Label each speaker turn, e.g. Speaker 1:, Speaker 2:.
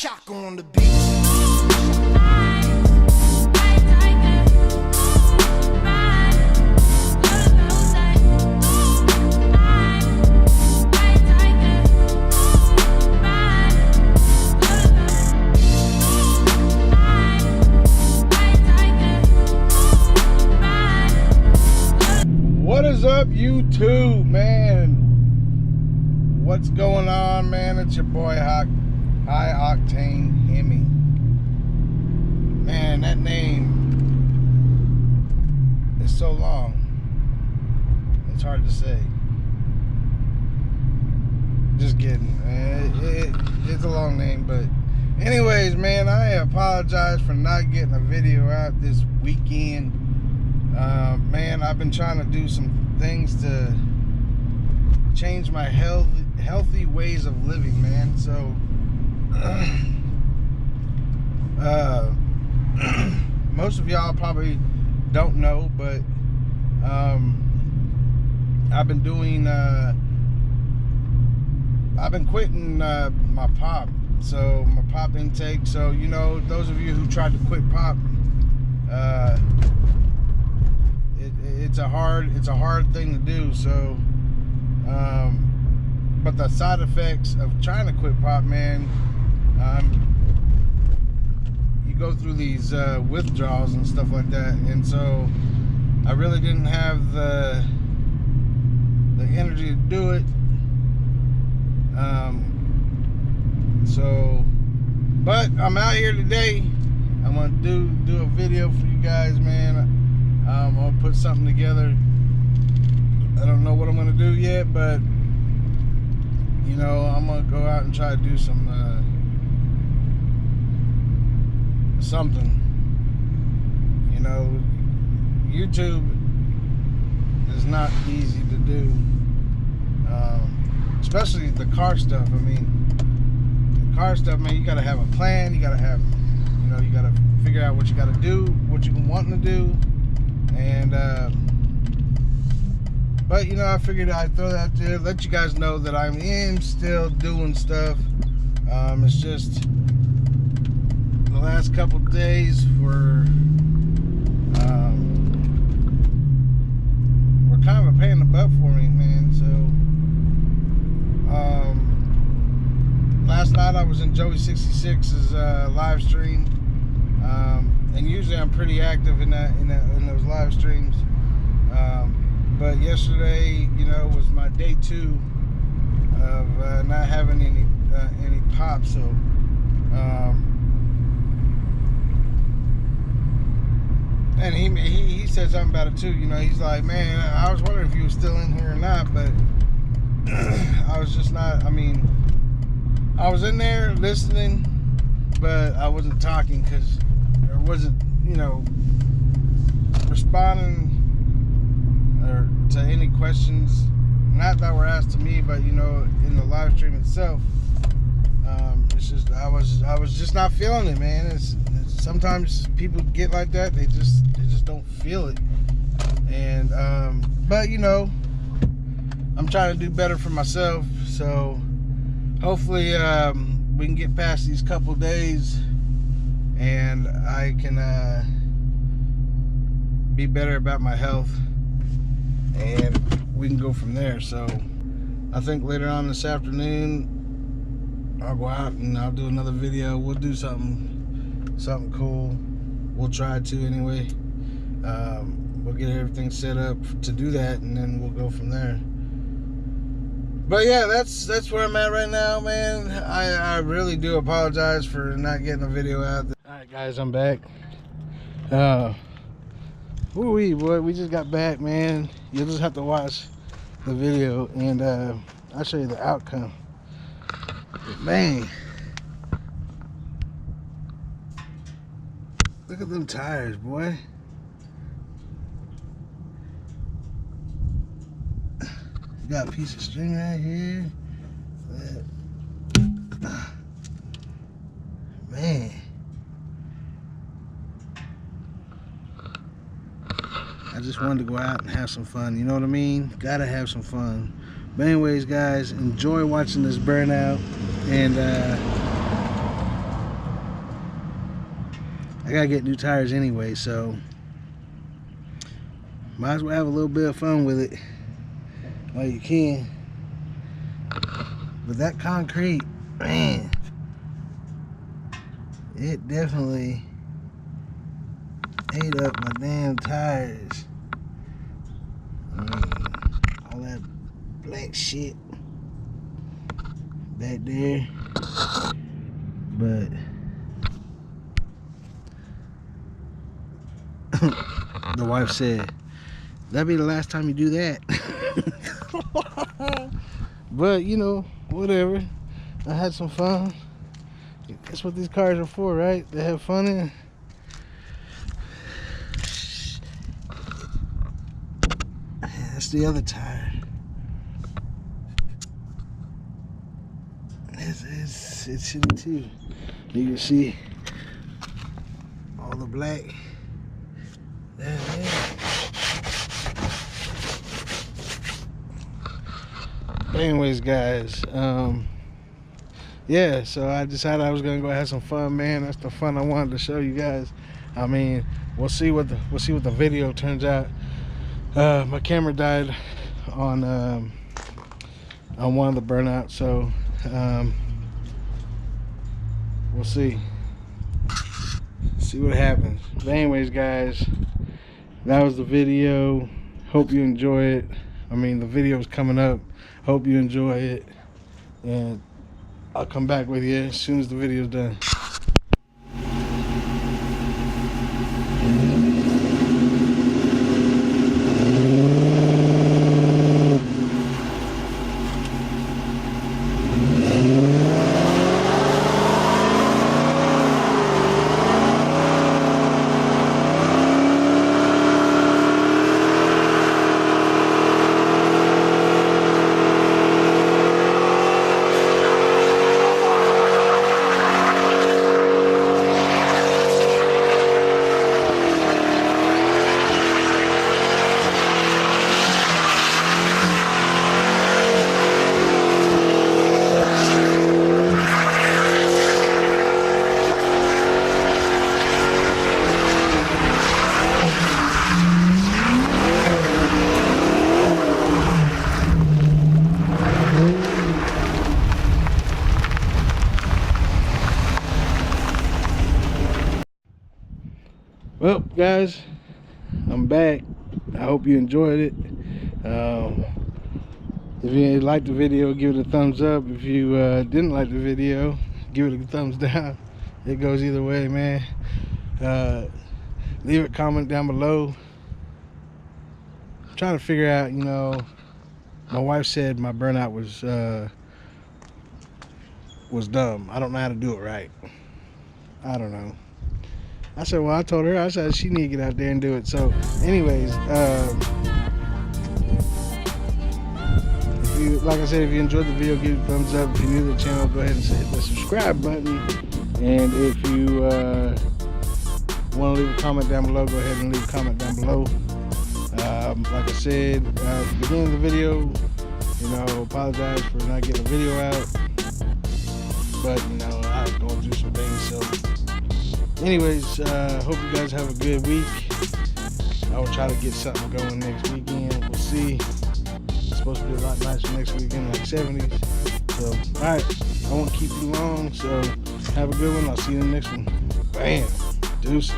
Speaker 1: Shock on the beat.
Speaker 2: What is up, YouTube, man? What's going on, man? It's your boy High Octane Hemi. Man, that name is so long. It's hard to say. Just kidding. It's a long name, but anyways, man, I apologize for not getting a video out this weekend. Man, I've been trying to do some things to change my healthy ways of living, man. So most of y'all probably don't know, but I've been doing I've been quitting my pop, so my pop intake. So, you know, those of you who tried to quit pop, it's a hard thing to do. So but the side effects of trying to quit pop, man, you go through these withdrawals and stuff like that, and so I really didn't have the energy to do it. But I'm out here today. I'm gonna do a video for you guys, man. I'm gonna put something together. I don't know what I'm gonna do yet, but you know, I'm gonna go out and try to do some something. You know, YouTube is not easy to do, especially the car stuff. I mean, the car stuff, man, you gotta have a plan. You gotta have, you know, you gotta figure out what you gotta do, what you want to do. And but you know, I figured I'd throw that out there, let you guys know that I am still doing stuff. It's just the last couple days were kind of a pain in the butt for me, man. So last night I was in Joey 66's live stream. And usually I'm pretty active in those live streams, but yesterday, you know, was my day 2 of not having any pop. So and he said something about it too. You know, he's like, man, I was wondering if you were still in here or not, but I was just not. I mean, I was in there listening, but I wasn't talking because there wasn't, you know, responding or to any questions, not that were asked to me, but you know, in the live stream itself. It's just I was just not feeling it, man. It's sometimes people get like that. They just don't feel it. And but you know, I'm trying to do better for myself. So hopefully we can get past these couple days and I can be better about my health, and we can go from there. So I think later on this afternoon I'll go out and I'll do another video. We'll do something cool. We'll try to anyway. We'll get everything set up to do that, and then we'll go from there. But yeah, that's where I'm at right now, man. I really do apologize for not getting a video out. Alright guys, I'm back. Boy, we just got back, man. You'll just have to watch the video and I'll show you the outcome. But man, look at them tires, boy. Got a piece of string right here. Man, I just wanted to go out and have some fun, you know what I mean? Gotta have some fun. But anyways, guys, enjoy watching this burnout, and I gotta get new tires anyway, so might as well have a little bit of fun with it while you can. But that concrete, man, it definitely ate up my damn tires. I mean, all that black shit back there. But the wife said, that'd be the last time you do that. But you know, whatever. I had some fun. That's what these cars are for, right? They have fun in. That's the other tire. It's shitty too. You can see all the black. There. But anyways, guys, yeah, so I decided I was gonna go have some fun, man. That's the fun I wanted to show you guys. I mean, we'll see what the video turns out. My camera died on one of the burnouts, so we'll see what happens. But anyways, guys, that was the video. Hope you enjoy it. I mean, the video's coming up. Hope you enjoy it, and I'll come back with you as soon as the video's done. Well, guys, I'm back. I hope you enjoyed it. If you liked the video, give it a thumbs up. If you didn't like the video, give it a thumbs down. It goes either way, man. Leave a comment down below. I'm trying to figure out, you know, my wife said my burnout was dumb. I don't know how to do it right. I don't know. I said, well, I told her, I said she need to get out there and do it. So anyways, like I said, if you enjoyed the video, give it a thumbs up. If you're new to the channel, go ahead and hit the subscribe button. And if you want to leave a comment down below, go ahead and leave a comment down below. Like I said at the beginning of the video, you know, apologize for not getting a video out. But, you know, I was going through some things, so anyways, hope you guys have a good week. I will try to get something going next weekend. We'll see. It's supposed to be a lot nicer next weekend, like 70s. So, alright, I won't keep you long. So, have a good one. I'll see you in the next one. Bam. Deuces.